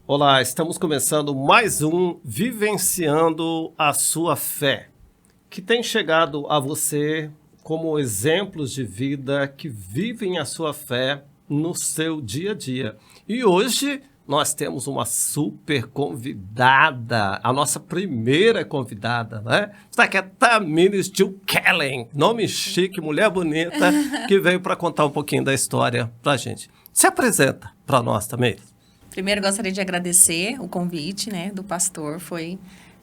Olá, estamos começando mais um Vivenciando a Sua Fé, que tem chegado a você como exemplos de vida que vivem a sua fé no seu dia a dia. E hoje nós temos uma super convidada, a nossa primeira convidada, né? Está aqui a Tamires Kellen, nome chique, mulher bonita, que veio para contar um pouquinho da história para a gente. Se apresenta para nós, Tamires. Primeiro, gostaria de agradecer o convite, né, do pastor. Foi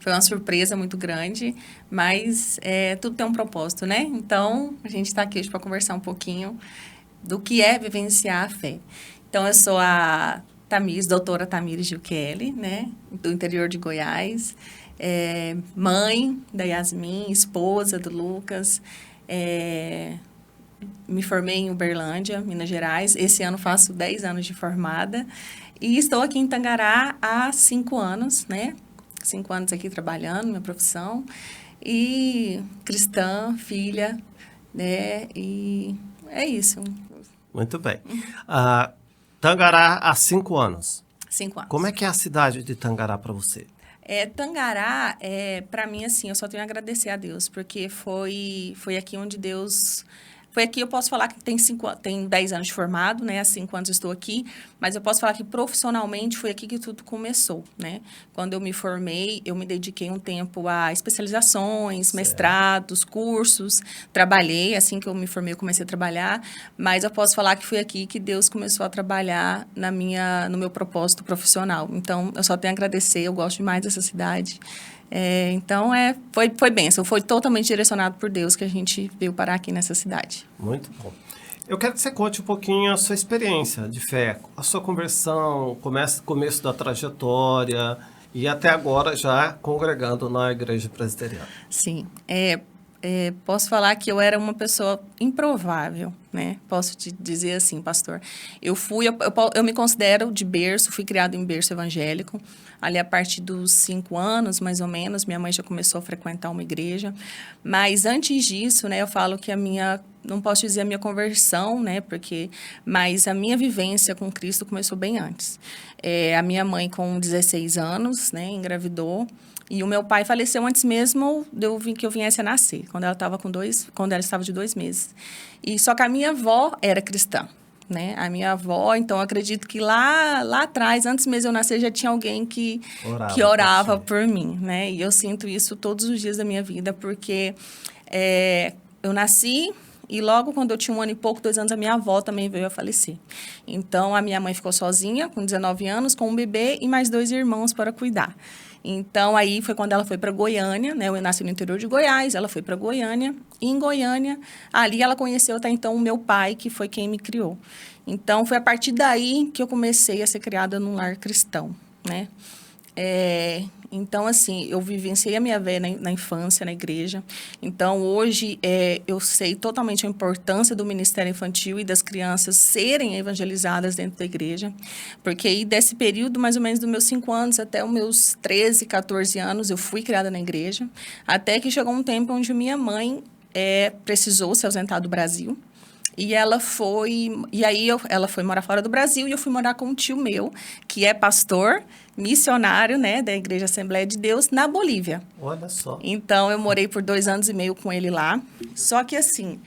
uma surpresa muito grande, mas tudo tem um propósito, né? Então, a gente está aqui hoje para conversar um pouquinho do que é vivenciar a fé. Então, eu sou a doutora Tamires Kellen, né, do interior de Goiás, mãe da Yasmin, esposa do Lucas, me formei em Uberlândia, Minas Gerais. Esse ano faço 10 anos de formada. E estou aqui em Tangará há 5 anos, né? 5 anos aqui trabalhando, minha profissão. E cristã, filha, né? E é isso. Muito bem. Tangará há 5 anos. 5 anos. Como é que é a cidade de Tangará para você? Tangará, para mim, assim, eu só tenho a agradecer a Deus, porque foi aqui onde Deus... Foi aqui, eu posso falar que tem 10 anos de formado, né? Há 5 anos estou aqui, mas eu posso falar que profissionalmente foi aqui que tudo começou, né? Quando eu me formei, eu me dediquei um tempo a especializações, mestrados, cursos. Trabalhei, assim que eu me formei, eu comecei a trabalhar, mas eu posso falar que foi aqui que Deus começou a trabalhar no meu propósito profissional. Então, eu só tenho a agradecer, eu gosto demais dessa cidade. Então, foi bênção, foi totalmente direcionado por Deus que a gente veio parar aqui nessa cidade. Muito bom. Eu quero que você conte um pouquinho a sua experiência de fé, a sua conversão, começo da trajetória e até agora já congregando na Igreja Presbiteriana. Sim, posso falar que eu era uma pessoa improvável, né? Posso te dizer assim, pastor. Eu me considero de berço, fui criada em berço evangélico. Ali, a partir dos 5 anos, mais ou menos, minha mãe já começou a frequentar uma igreja. Mas antes disso, né, eu falo que não posso dizer a minha conversão, né, mas a minha vivência com Cristo começou bem antes. A minha mãe, com 16 anos, né, engravidou. E o meu pai faleceu antes mesmo que eu viesse a nascer, quando ela estava de 2 meses. E só que a minha avó era cristã, né? A minha avó, então, eu acredito que lá atrás, antes mesmo de eu nascer, já tinha alguém que orava por mim, né? E eu sinto isso todos os dias da minha vida, porque eu nasci e logo quando eu tinha 1 ano e pouco, 2 anos, a minha avó também veio a falecer. Então, a minha mãe ficou sozinha, com 19 anos, com um bebê e mais 2 irmãos para cuidar. Então, aí foi quando ela foi para Goiânia, né? Eu nasci no interior de Goiás, ela foi para Goiânia. E em Goiânia, ali ela conheceu até então o meu pai, que foi quem me criou. Então, foi a partir daí que eu comecei a ser criada num lar cristão, né? Então, assim, eu vivenciei a minha fé na infância, na igreja. Então, hoje, eu sei totalmente a importância do ministério infantil e das crianças serem evangelizadas dentro da igreja. Porque aí, desse período, mais ou menos dos meus 5 anos até os meus 13, 14 anos, eu fui criada na igreja. Até que chegou um tempo onde minha mãe precisou se ausentar do Brasil. E ela foi morar fora do Brasil e eu fui morar com um tio meu, que é pastor, missionário, né, da Igreja Assembleia de Deus, na Bolívia. Olha só. Então, eu morei por 2 anos e meio com ele lá. Só que, assim,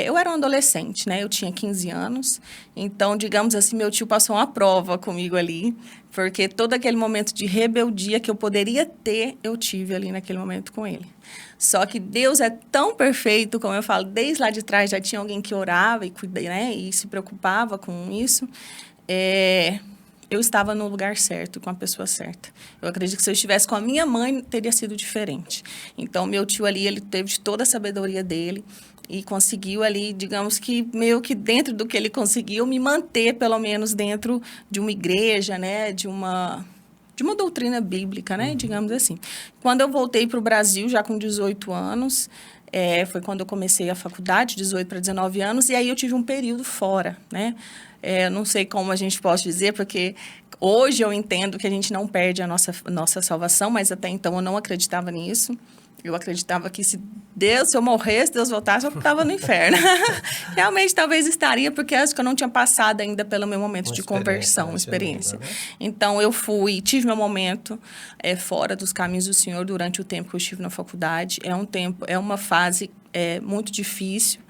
eu era um adolescente, né? Eu tinha 15 anos. Então, digamos assim, meu tio passou uma prova comigo ali, porque todo aquele momento de rebeldia que eu poderia ter, eu tive ali naquele momento com ele. Só que Deus é tão perfeito, como eu falo, desde lá de trás já tinha alguém que orava e, né, e se preocupava com isso. Eu estava no lugar certo, com a pessoa certa. Eu acredito que se eu estivesse com a minha mãe, teria sido diferente. Então, meu tio ali, ele teve toda a sabedoria dele e conseguiu ali, digamos que meio que dentro do que ele conseguiu, me manter, pelo menos, dentro de uma igreja, né, de uma doutrina bíblica, né, digamos assim. Quando eu voltei para o Brasil, já com 18 anos, foi quando eu comecei a faculdade, 18 para 19 anos, e aí eu tive um período fora, né? Não sei como a gente pode dizer, porque hoje eu entendo que a gente não perde a nossa salvação, mas até então eu não acreditava nisso. Eu acreditava que se eu morresse, Deus voltasse, eu estava no inferno. Realmente, talvez estaria, porque acho que eu não tinha passado ainda pelo meu momento de conversão, uma experiência. Né? Então, eu tive meu momento fora dos caminhos do Senhor durante o tempo que eu estive na faculdade. É uma fase muito difícil,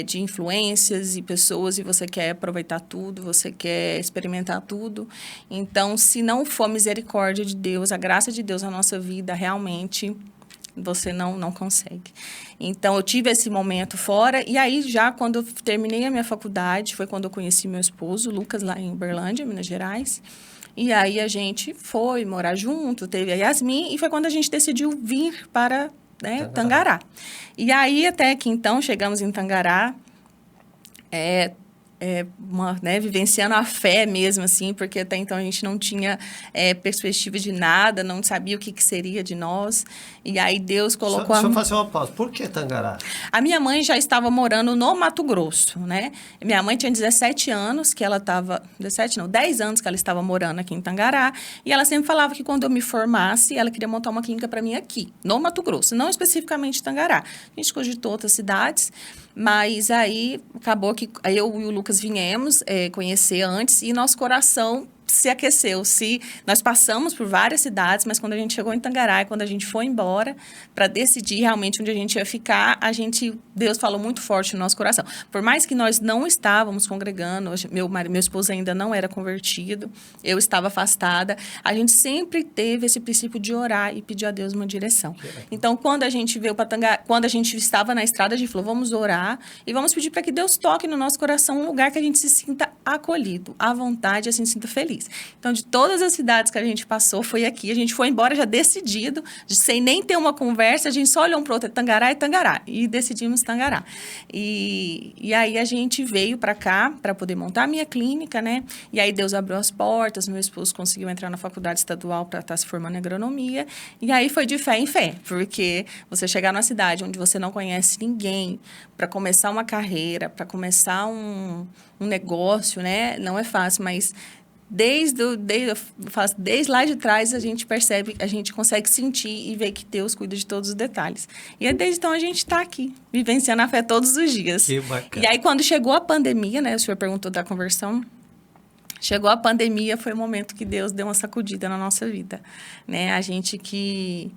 de influências e pessoas, e você quer aproveitar tudo, você quer experimentar tudo. Então, se não for a misericórdia de Deus, a graça de Deus na nossa vida, realmente você não consegue. Então, eu tive esse momento fora, e aí já quando eu terminei a minha faculdade, foi quando eu conheci meu esposo, Lucas, lá em Uberlândia, Minas Gerais. E aí a gente foi morar junto, teve a Yasmin, e foi quando a gente decidiu vir para Tangará. E aí, até que então, chegamos em Tangará, vivenciando a fé mesmo, assim, porque até então a gente não tinha perspectiva de nada, não sabia o que seria de nós. E aí Deus colocou... Deixa eu fazer uma pausa. Por que Tangará? A minha mãe já estava morando no Mato Grosso, né? Minha mãe tinha 17 anos que ela estava... 17 não, 10 anos que ela estava morando aqui em Tangará. E ela sempre falava que quando eu me formasse, ela queria montar uma clínica para mim aqui, no Mato Grosso, não especificamente em Tangará. A gente cogitou outras cidades, mas aí acabou que eu e o Lucas viemos conhecer antes e nosso coração se aqueceu. Nós passamos por várias cidades, mas quando a gente chegou em Tangará, quando a gente foi embora para decidir realmente onde a gente ia ficar, Deus falou muito forte no nosso coração. Por mais que nós não estávamos congregando, meu esposo ainda não era convertido, eu estava afastada, a gente sempre teve esse princípio de orar e pedir a Deus uma direção. Então, quando a gente veio para Tangará, quando a gente estava na estrada, a gente falou, vamos orar e vamos pedir para que Deus toque no nosso coração um lugar que a gente se sinta acolhido, à vontade, assim, se sinta feliz. Então, de todas as cidades que a gente passou, foi aqui. A gente foi embora já decidido, sem nem ter uma conversa, a gente só olhou um para o outro, Tangará e Tangará. E decidimos Tangará. E aí a gente veio para cá para poder montar a minha clínica, né? E aí Deus abriu as portas, meu esposo conseguiu entrar na faculdade estadual para estar se formando em agronomia. E aí foi de fé em fé, porque você chegar numa cidade onde você não conhece ninguém, para começar uma carreira, para começar um negócio, né? Não é fácil, mas... Desde lá de trás, a gente percebe, a gente consegue sentir e ver que Deus cuida de todos os detalhes. E desde então, a gente está aqui, vivenciando a fé todos os dias. Que bacana. E aí, quando chegou a pandemia, né? O senhor perguntou da conversão. Chegou a pandemia, foi o momento que Deus deu uma sacudida na nossa vida, né? A gente que...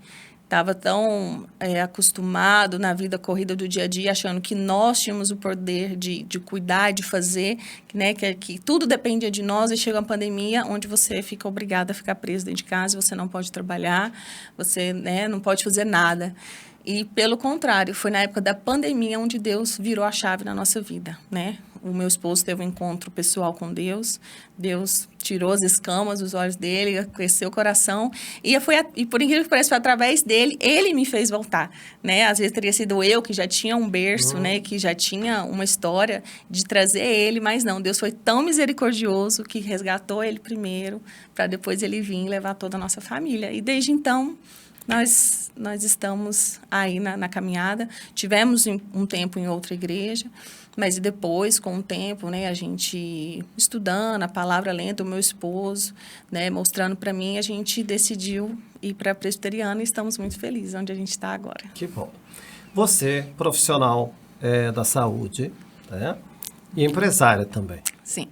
estava tão acostumado na vida corrida do dia a dia, achando que nós tínhamos o poder de cuidar, de fazer, né, que tudo dependia de nós, e chega a pandemia onde você fica obrigado a ficar preso dentro de casa, você não pode trabalhar, você não pode fazer nada. E, pelo contrário, foi na época da pandemia onde Deus virou a chave na nossa vida, né? O meu esposo teve um encontro pessoal com Deus. Deus tirou as escamas dos olhos dele, aqueceu o coração. E por incrível que pareça, foi através dele, ele me fez voltar, né? Às vezes teria sido eu que já tinha um berço, né? Que já tinha uma história de trazer ele, mas não. Deus foi tão misericordioso que resgatou ele primeiro, para depois ele vir levar toda a nossa família. E desde então... Nós estamos aí na caminhada. Tivemos um tempo em outra igreja, mas depois, com o tempo, né, a gente estudando a palavra, lendo, o meu esposo, né, mostrando para mim, a gente decidiu ir para a presbiteriana e estamos muito felizes onde a gente está agora. Que bom. Você, profissional da saúde, né, e empresária também. Sim.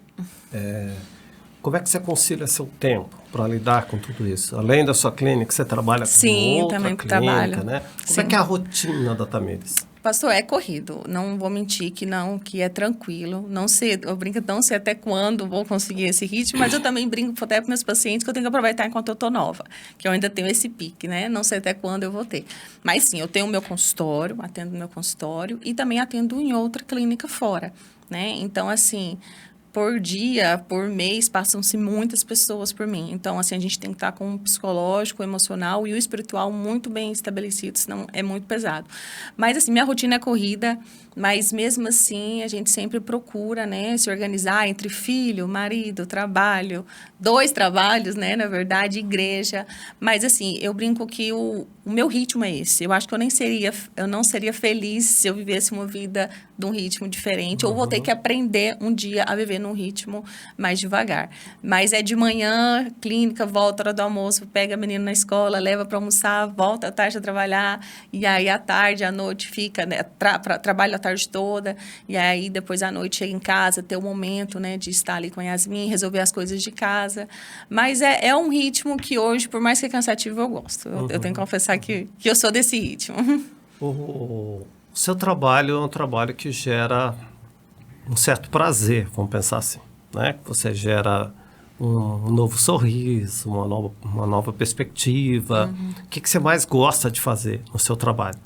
Como é que você concilia seu tempo para lidar com tudo isso? Além da sua clínica, você trabalha com outra também clínica, trabalho. Né? Como Sim. é que é a rotina da Tamires? Pastor, é corrido. Não vou mentir que é tranquilo. Não sei, eu brinco, não sei até quando vou conseguir esse ritmo, mas eu também brinco até para meus pacientes que eu tenho que aproveitar enquanto eu estou nova, que eu ainda tenho esse pique, né? Não sei até quando eu vou ter. Mas sim, eu tenho o meu consultório, atendo no meu consultório e também atendo em outra clínica fora, né? Então, assim... Por dia, por mês, passam-se muitas pessoas por mim. Então, assim, a gente tem que estar com o psicológico, o emocional e o espiritual muito bem estabelecido, senão é muito pesado. Mas, assim, minha rotina é corrida, mas mesmo assim, a gente sempre procura, né, se organizar entre filho, marido, trabalho, 2 trabalhos, né, na verdade, igreja. Mas, assim, eu brinco que o meu ritmo é esse. Eu acho que eu não seria feliz se eu vivesse uma vida de um ritmo diferente, ou vou ter que aprender um dia a viver num ritmo mais devagar. Mas é de manhã, clínica, volta, hora do almoço, pega a menina na escola, leva para almoçar, volta à tarde a trabalhar, e aí à tarde, à noite fica, né, trabalho a tarde toda, e aí depois à noite chega em casa, ter o momento, né, de estar ali com a Yasmin, resolver as coisas de casa. Mas é um ritmo que hoje, por mais que é cansativo, eu gosto. Eu tenho que confessar que eu sou desse ritmo. O seu trabalho é um trabalho que gera um certo prazer, vamos pensar assim, né? Você gera um novo sorriso, uma nova perspectiva. O que você mais gosta de fazer no seu trabalho?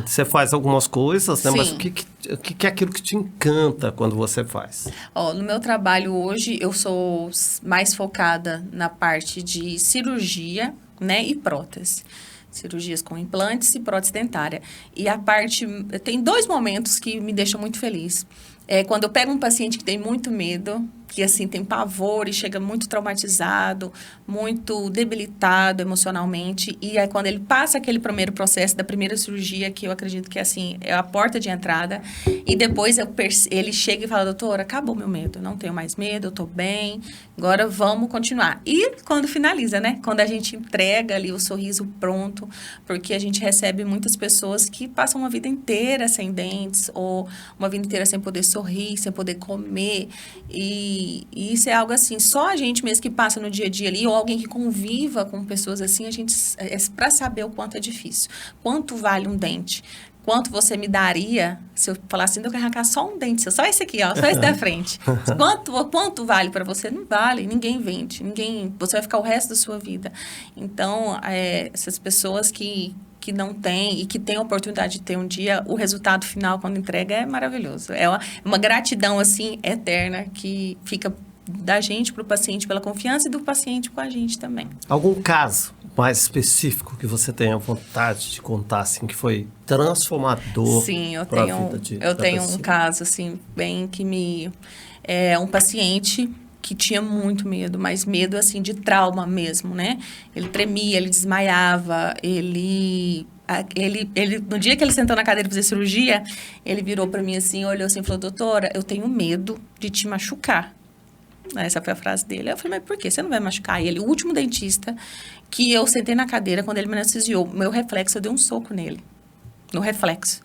Você faz algumas coisas, né? Sim. Mas o que é aquilo que te encanta quando você faz? No meu trabalho hoje, eu sou mais focada na parte de cirurgia, né, e prótese. Cirurgias com implantes e prótese dentária. E a parte... Tem 2 momentos que me deixam muito feliz. Quando eu pego um paciente que tem muito medo, que assim tem pavor e chega muito traumatizado, muito debilitado emocionalmente, e é quando ele passa aquele primeiro processo da primeira cirurgia, que eu acredito que assim é a porta de entrada, e depois ele chega e fala: doutora, acabou meu medo, não tenho mais medo, eu tô bem, agora vamos continuar. E quando finaliza, né? Quando a gente entrega ali o sorriso pronto, porque a gente recebe muitas pessoas que passam uma vida inteira sem dentes, ou uma vida inteira sem poder sorrir, sem poder comer, e isso é algo assim, só a gente mesmo que passa no dia a dia ali, ou alguém que conviva com pessoas assim, a gente, para saber o quanto é difícil. Quanto vale um dente? Quanto você me daria se eu falasse assim, eu quero arrancar só um dente, só esse aqui, ó, só esse da frente. Quanto vale para você? Não vale, ninguém vende, você vai ficar o resto da sua vida. Então, essas pessoas que não têm e que têm a oportunidade de ter um dia, o resultado final, quando entrega, é maravilhoso. É uma gratidão, assim, eterna, que fica da gente para o paciente pela confiança e do paciente com a gente também. Algum caso mais específico que você tenha vontade de contar, assim, que foi transformador? Sim, eu tenho um caso, assim, bem que é um paciente que tinha muito medo, mas medo, assim, de trauma mesmo, né? Ele tremia, ele desmaiava, no dia que ele sentou na cadeira para fazer cirurgia, ele virou para mim assim, olhou assim e falou: doutora, eu tenho medo de te machucar. Essa foi a frase dele. Eu falei: mas por quê? Você não vai machucar? E ele, o último dentista que eu sentei na cadeira, quando ele me anestesiou, meu reflexo, eu dei um soco nele. No reflexo.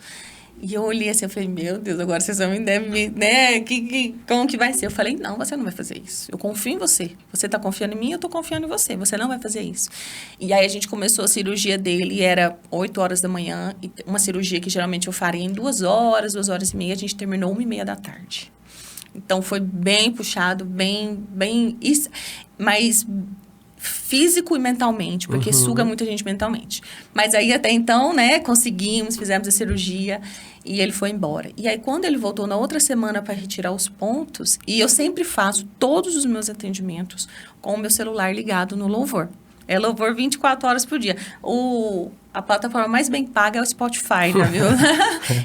E eu olhei assim, eu falei: meu Deus, agora vocês vão me devem, né? Como que vai ser? Eu falei: não, você não vai fazer isso. Eu confio em você. Você tá confiando em mim, eu tô confiando em você. Você não vai fazer isso. E aí a gente começou a cirurgia dele, era 8 horas da manhã, e uma cirurgia que geralmente eu faria em 2 horas, 2 horas e meia, a gente terminou 1h30 da tarde. Então, foi bem puxado, mas físico e mentalmente, porque suga muita gente mentalmente. Mas aí, até então, né, fizemos a cirurgia e ele foi embora. E aí, quando ele voltou na outra semana para retirar os pontos, e eu sempre faço todos os meus atendimentos com o meu celular ligado no Louvor. É Louvor 24 horas por dia. A plataforma mais bem paga é o Spotify, né, viu?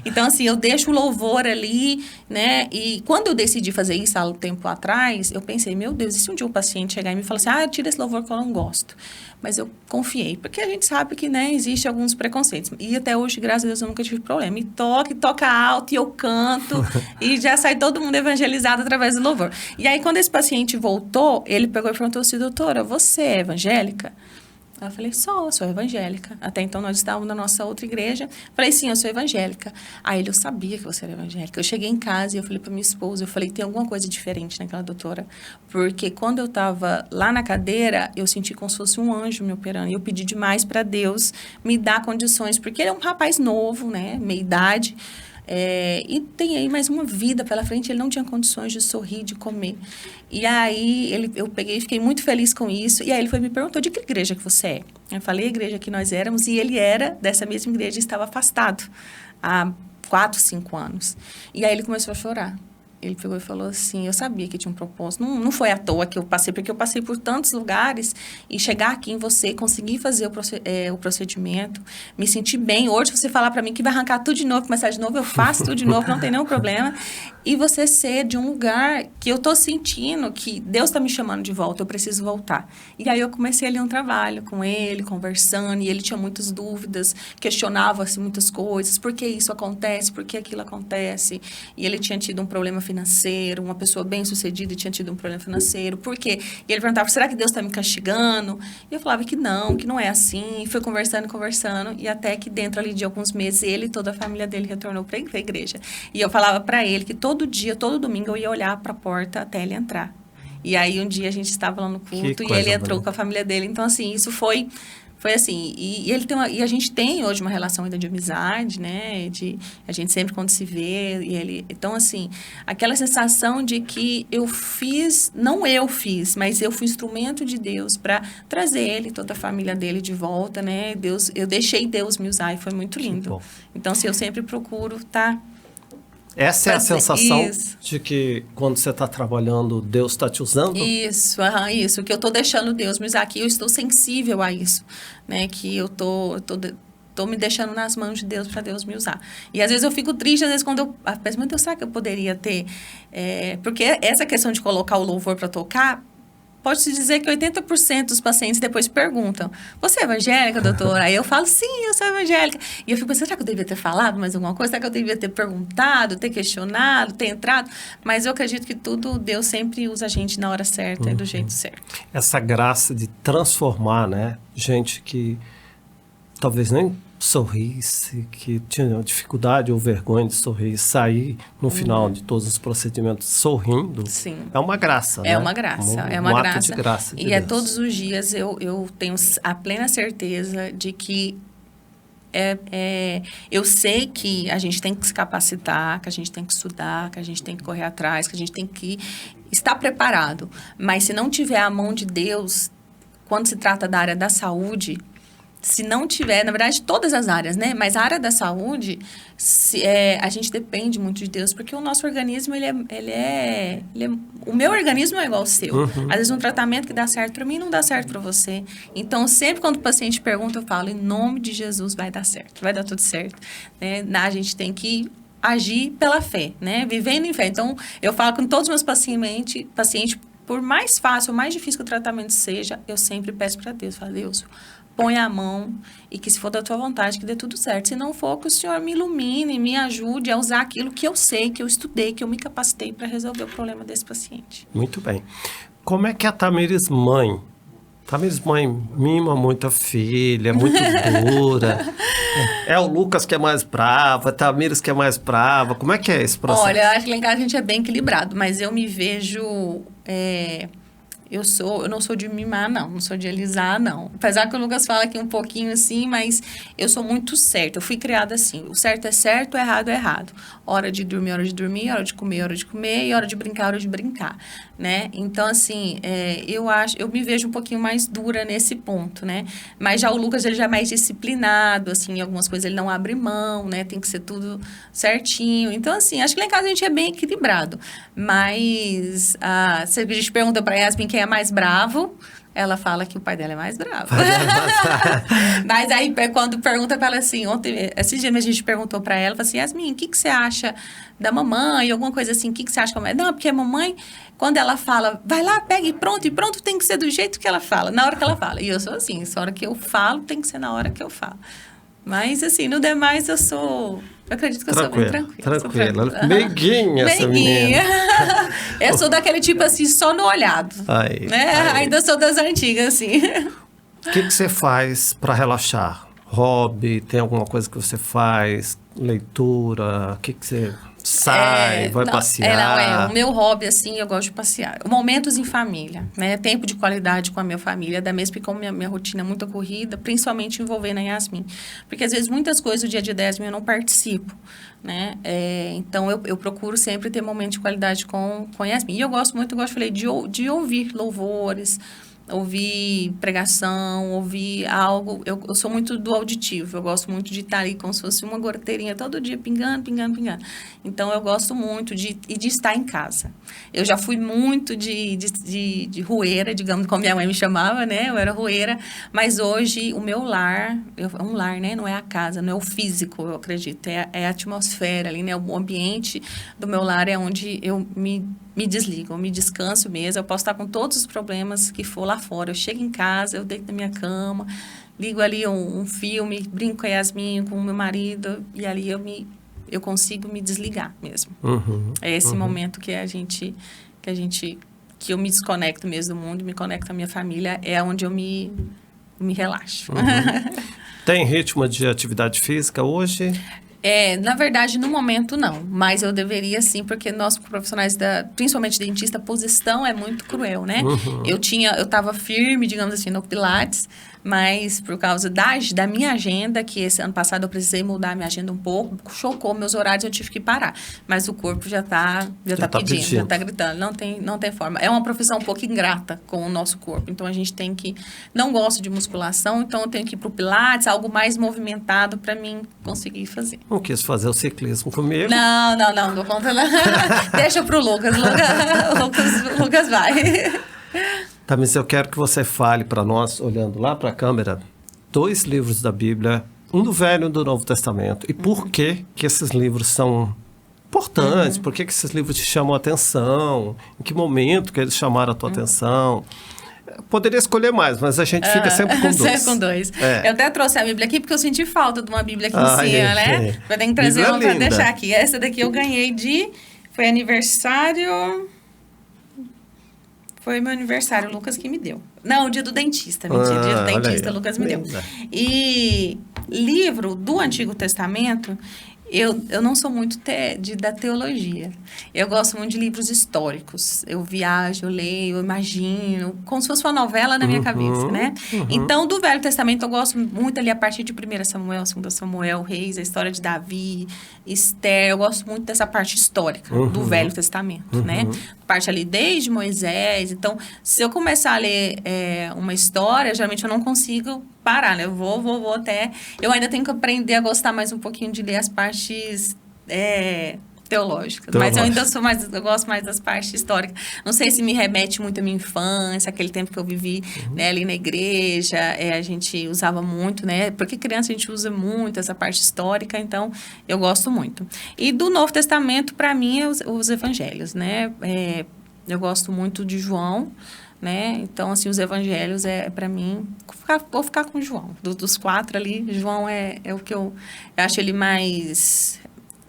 Então, assim, eu deixo o Louvor ali, né? E quando eu decidi fazer isso há um tempo atrás, eu pensei: meu Deus, e se um dia um paciente chegar e me falar assim: tira esse louvor que eu não gosto? Mas eu confiei, porque a gente sabe que, né, existe alguns preconceitos. E até hoje, graças a Deus, eu nunca tive problema. E toca alto, e eu canto, e já sai todo mundo evangelizado através do louvor. E aí, quando esse paciente voltou, ele pegou e perguntou assim: doutora, você é evangélica? Eu falei: sou evangélica. Até então, nós estávamos na nossa outra igreja. Falei: sim, eu sou evangélica. Aí eu sabia que você era evangélica. Eu cheguei em casa e eu falei para minha esposa, eu falei: tem alguma coisa diferente naquela doutora. Porque quando eu estava lá na cadeira, eu senti como se fosse um anjo me operando. E eu pedi demais para Deus me dar condições, porque ele é um rapaz novo, né, meia idade. E tem aí mais uma vida pela frente, ele não tinha condições de sorrir, de comer. E aí, eu peguei e fiquei muito feliz com isso. E aí, ele me perguntou: de que igreja que você é? Eu falei a igreja que nós éramos, e ele era dessa mesma igreja e estava afastado há 4, 5 anos. E aí, ele começou a chorar. ele pegou e falou assim, eu sabia que tinha um propósito. Não foi à toa que eu passei, porque eu passei por tantos lugares e chegar aqui em você, conseguir fazer o procedimento, me sentir bem. Hoje, você falar para mim que vai arrancar tudo de novo, começar de novo, eu faço tudo de novo, não tem nenhum problema. E você ser de um lugar que eu tô sentindo que Deus tá me chamando de volta, eu preciso voltar. E aí eu comecei ali um trabalho com ele, conversando, e ele tinha muitas dúvidas, questionava assim, muitas coisas, por que isso acontece, por que aquilo acontece. E ele tinha tido um problema financeiro, uma pessoa bem-sucedida e tinha tido um problema financeiro, por quê? E ele perguntava, será que Deus está me castigando? E eu falava que não é assim. E foi conversando, e até que dentro ali de alguns meses, ele e toda a família dele retornou para a igreja. E eu falava para ele que todo dia, todo domingo, eu ia olhar para a porta até ele entrar. E aí, um dia, a gente estava lá no culto e ele entrou com a família dele. Então, assim, isso foi assim, e ele tem e a gente tem hoje uma relação ainda de amizade, né, a gente sempre quando se vê, e ele, então assim, aquela sensação de que não eu fiz, mas eu fui instrumento de Deus para trazer ele, toda a família dele de volta, né, eu deixei Deus me usar e foi muito lindo. Então, assim, eu sempre procuro essa é a sensação de que quando você está trabalhando, Deus está te usando? Isso, que eu estou deixando Deus me usar aqui, eu estou sensível a isso, né, que eu tô me deixando nas mãos de Deus para Deus me usar. E às vezes eu fico triste, às vezes quando eu penso, meu Deus, será que eu poderia ter... porque essa questão de colocar o louvor para tocar, pode-se dizer que 80% dos pacientes depois perguntam, você é evangélica, doutora? Aí eu falo, sim, eu sou evangélica. E eu fico pensando, será que eu devia ter falado mais alguma coisa? Será que eu devia ter perguntado, ter questionado, ter entrado? Mas eu acredito que Deus sempre usa a gente na hora certa e do jeito certo. Essa graça de transformar, né? Gente que talvez nem sorrisse, que tinha dificuldade ou vergonha de sorrir, sair no final de todos os procedimentos sorrindo. Sim. É uma graça, né? É uma graça, é uma graça. Ato de graça de Deus. Deus. Todos os dias eu tenho a plena certeza de que eu sei que a gente tem que se capacitar, que a gente tem que estudar, que a gente tem que correr atrás, que a gente tem que estar preparado. Mas se não tiver a mão de Deus, quando se trata da área da saúde, se não tiver, na verdade, todas as áreas, né? Mas a área da saúde, a gente depende muito de Deus, porque o nosso organismo, o meu organismo é igual ao seu. Às vezes, um tratamento que dá certo para mim não dá certo para você. Então, sempre quando o paciente pergunta, eu falo, em nome de Jesus, vai dar certo, vai dar tudo certo. Né? A gente tem que agir pela fé, né? Vivendo em fé. Então, eu falo com todos os meus pacientes, por mais fácil, mais difícil que o tratamento seja, eu sempre peço para Deus, falo, Deus, põe a mão e que se for da tua vontade, que dê tudo certo. Se não for, que o Senhor me ilumine, me ajude a usar aquilo que eu sei, que eu estudei, que eu me capacitei para resolver o problema desse paciente. Muito bem. Como é que a Tamires mãe? Tamires mãe mima muito a filha, é muito dura. É o Lucas que é mais bravo, a Tamires que é mais brava. Como é que é esse processo? Olha, eu acho que lá em casa a gente é bem equilibrado, mas eu me vejo... Eu não sou de mimar, não sou de alisar, não. Apesar que o Lucas fala aqui um pouquinho assim, mas eu sou muito certa. Eu fui criada assim, o certo é certo, o errado é errado. Hora de dormir, hora de comer, e hora de brincar, né? Então, assim, eu me vejo um pouquinho mais dura nesse ponto, né? Mas já o Lucas, ele já é mais disciplinado, assim, algumas coisas ele não abre mão, né? Tem que ser tudo certinho. Então, assim, acho que lá em casa a gente é bem equilibrado. Mas, se a gente pergunta pra Yasmin quem é mais bravo, ela fala que o pai dela é mais bravo. Mas aí, quando pergunta pra ela assim, esses dias a gente perguntou pra ela, falou assim, Yasmin, o que você acha da mamãe? Alguma coisa assim, o que você acha que a mamãe... Não, porque a mamãe, quando ela fala, vai lá, pega e pronto tem que ser do jeito que ela fala, na hora que ela fala. E eu sou assim, a hora que eu falo, tem que ser na hora que eu falo. Mas, assim, no demais, eu acredito que eu sou bem tranquila. Tranquila. Meiguinha essa menina. Eu sou daquele tipo, assim, só no olhado. Né? Ainda sou das antigas, assim. O que você faz para relaxar? Hobby? Tem alguma coisa que você faz? Leitura? O que você... vai passear? O meu hobby, assim, eu gosto de passear. Momentos em família, né? Tempo de qualidade com a minha família, da mesma, porque como minha rotina é muito corrida, principalmente envolvendo a Yasmin. Porque, às vezes, muitas coisas do dia a dia da Yasmin eu não participo, né? Então, eu procuro sempre ter momentos de qualidade com a Yasmin. E eu gosto muito, falei, de ouvir louvores, ouvir pregação, ouvir algo. Eu sou muito do auditivo, eu gosto muito de estar ali como se fosse uma goteirinha todo dia, pingando, pingando, pingando. Então, eu gosto muito de estar em casa. Eu já fui muito de rueira, digamos, como minha mãe me chamava, né? Eu era rueira, mas hoje o meu lar, é um lar, né? Não é a casa, não é o físico, eu acredito, é a atmosfera ali, né? O ambiente do meu lar é onde eu me desligo, eu me descanso mesmo. Eu posso estar com todos os problemas que for lá fora. Eu chego em casa, eu deito na minha cama, ligo ali um filme, brinco com a Yasmin, com o meu marido, e ali eu consigo me desligar mesmo. É esse momento que eu me desconecto mesmo do mundo, me conecto à minha família, é onde eu me relaxo. Tem ritmo de atividade física hoje? Na verdade, no momento não, mas eu deveria sim, porque nós profissionais principalmente dentista, a posição é muito cruel, né? Eu estava firme, digamos assim, no Pilates, mas por causa da minha agenda, que esse ano passado eu precisei mudar a minha agenda um pouco, chocou meus horários, eu tive que parar. Mas o corpo já tá pedindo, já tá gritando, não tem forma. É uma profissão um pouco ingrata com o nosso corpo, então a gente tem que, não gosto de musculação, então eu tenho que ir pro Pilates, algo mais movimentado para mim conseguir fazer. Não quis fazer o ciclismo comigo? Não dou conta não. Deixa pro Lucas, Lucas vai. Tamiz, eu quero que você fale para nós, olhando lá para a câmera, 2 livros da Bíblia, um do Velho e um do Novo Testamento. E por que esses livros são importantes? Por que esses livros te chamam a atenção? Em que momento que eles chamaram a tua atenção? Poderia escolher mais, mas a gente fica sempre com 2. Sempre com 2. Eu até trouxe a Bíblia aqui, porque eu senti falta de uma Bíblia aqui em cima, né? Eu tenho que trazer uma para deixar aqui. Essa daqui eu ganhei foi aniversário... Foi meu aniversário, o Lucas que me deu. Não, o dia do dentista, mentira. Dia do dentista, o Lucas me deu. E livro do Antigo Testamento, eu não sou muito da teologia. Eu gosto muito de livros históricos. Eu viajo, eu leio, eu imagino, como se fosse uma novela na minha cabeça, né? Então, do Velho Testamento, eu gosto muito ali a partir de 1 Samuel, 2 Samuel, Reis, a história de Davi, Esther. Eu gosto muito dessa parte histórica do Velho Testamento, né? Parte ali desde Moisés. Então, se eu começar a ler uma história, geralmente eu não consigo parar, né? Eu vou até... Eu ainda tenho que aprender a gostar mais um pouquinho de ler as partes teológicas. Mas eu gosto mais das partes históricas. Não sei se me remete muito à minha infância, aquele tempo que eu vivi né, ali na igreja. A gente usava muito, né? Porque criança a gente usa muito essa parte histórica, então eu gosto muito. E do Novo Testamento, para mim, é os evangelhos, né? Eu gosto muito de João, né? Então, assim, os evangelhos para mim, vou ficar com João. Dos 4 ali, João é o que eu acho ele mais...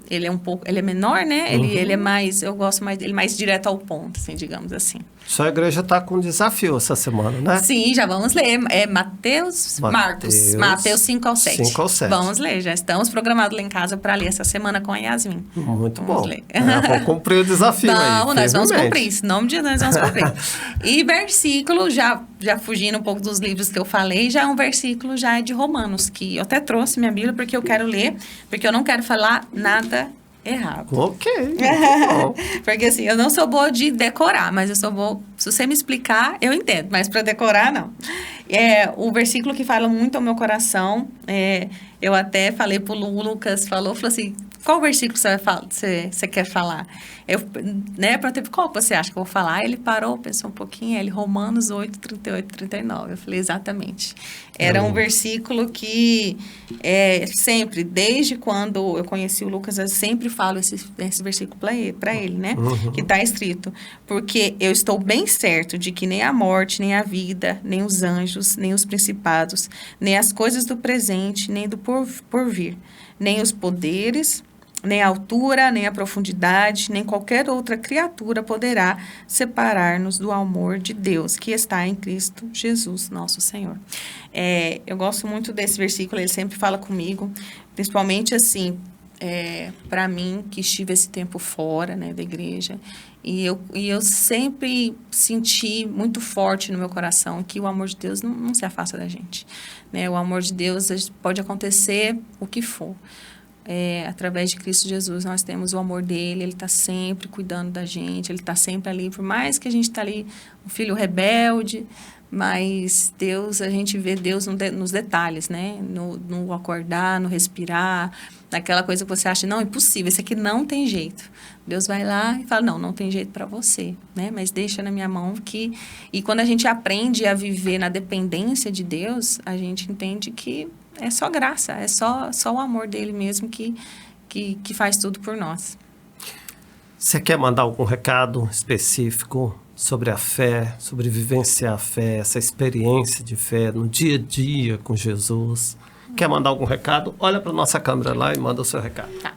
Ele é menor, né? Ele é mais, eu gosto mais dele, mais direto ao ponto, assim, digamos assim. Sua igreja está com um desafio essa semana, né? Sim, já vamos ler. Marcos. Mateus 5 ao 7. 5 ao 7. Vamos ler, já estamos programados lá em casa para ler essa semana com a Yasmin. Muito vamos bom. Ler. Vamos cumprir o desafio aí. Nós vamos cumprir, em nome de Deus, nós vamos cumprir. E versículo, já fugindo um pouco dos livros que eu falei, já é um versículo já de Romanos, que eu até trouxe minha Bíblia porque eu quero ler, porque eu não quero falar nada errado. Ok. Porque assim, eu não sou boa de decorar, mas eu sou boa... Se você me explicar, eu entendo. Mas para decorar, não. O versículo que fala muito ao meu coração, eu até falei pro Lucas, falou assim, qual versículo você quer falar? Qual você acha que eu vou falar? Ele parou, pensou um pouquinho, Romanos 8, 38, 39. Eu falei, exatamente. Era um versículo que sempre, desde quando eu conheci o Lucas, eu sempre falo esse versículo para ele, né? Que está escrito. Porque eu estou bem certo de que nem a morte, nem a vida, nem os anjos, nem os principados, nem as coisas do presente, nem do porvir, nem os poderes, nem a altura, nem a profundidade, nem qualquer outra criatura poderá separar-nos do amor de Deus que está em Cristo Jesus, nosso Senhor. Eu gosto muito desse versículo, ele sempre fala comigo, principalmente assim, para mim, que estive esse tempo fora, né, da igreja, e eu sempre senti muito forte no meu coração que o amor de Deus não se afasta da gente, né? O amor de Deus pode acontecer o que for. através de Cristo Jesus, nós temos o amor dele, ele está sempre cuidando da gente, ele está sempre ali, por mais que a gente está ali, um filho rebelde, mas Deus, a gente vê Deus nos detalhes, né? No acordar, no respirar, naquela coisa que você acha, não, é impossível, esse aqui não tem jeito. Deus vai lá e fala, não tem jeito para você, né? Mas deixa na minha mão que... E quando a gente aprende a viver na dependência de Deus, a gente entende que é só graça, é só o amor dele mesmo que faz tudo por nós. Você quer mandar algum recado específico sobre a fé, sobre vivenciar a fé, essa experiência de fé no dia a dia com Jesus? Quer mandar algum recado? Olha para a nossa câmera lá e manda o seu recado. Tá.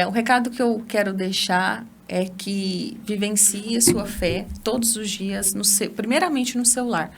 O recado que eu quero deixar é que vivencie a sua fé todos os dias, primeiramente no seu lar,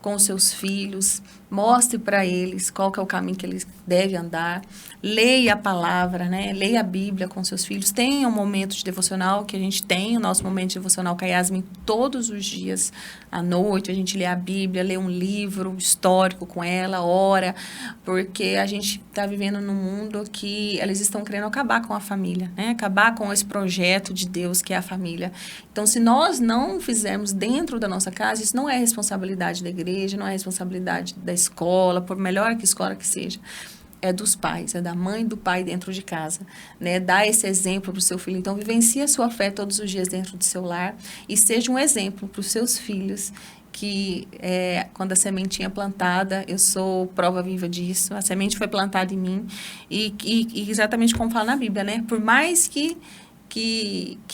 com os seus filhos, mostre para eles qual que é o caminho que eles devem andar, leia a palavra, né? Leia a Bíblia com seus filhos, tenha um momento de devocional, que a gente tem o nosso momento de devocional com a Yasmin todos os dias à noite, a gente lê a Bíblia, lê um livro histórico com ela, ora, porque a gente está vivendo num mundo que eles estão querendo acabar com a família, né? Acabar com esse projeto de Deus que é a família. Então, se nós não fizermos dentro da nossa casa, isso não é responsabilidade da igreja, não é responsabilidade da escola, por melhor que escola que seja, é dos pais, é da mãe e do pai dentro de casa, né? Dá esse exemplo para o seu filho. Então, vivencie a sua fé todos os dias dentro do seu lar e seja um exemplo para os seus filhos que quando a sementinha é plantada, eu sou prova viva disso, a semente foi plantada em mim e exatamente como fala na Bíblia, né? Por mais que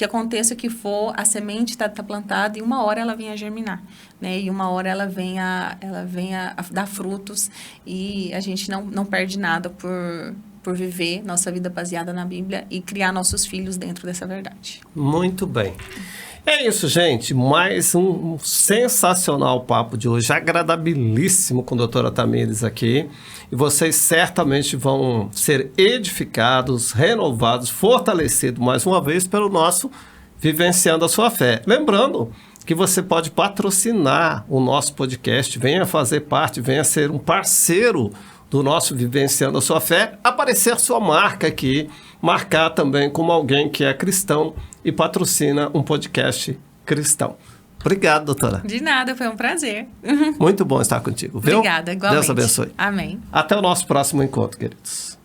aconteça o que for, a semente está plantada e uma hora ela vem a germinar, né? E uma hora ela vem a dar frutos e a gente não perde nada por viver nossa vida baseada na Bíblia e criar nossos filhos dentro dessa verdade. Muito bem. É isso, gente. Mais um sensacional papo de hoje, agradabilíssimo com a doutora Tamires aqui. E vocês certamente vão ser edificados, renovados, fortalecidos mais uma vez pelo nosso Vivenciando a Sua Fé. Lembrando que você pode patrocinar o nosso podcast, venha fazer parte, venha ser um parceiro do nosso Vivenciando a Sua Fé, aparecer a sua marca aqui, marcar também como alguém que é cristão e patrocina um podcast cristão. Obrigado, doutora. De nada, foi um prazer. Muito bom estar contigo, viu? Obrigada, igualmente. Deus abençoe. Amém. Até o nosso próximo encontro, queridos.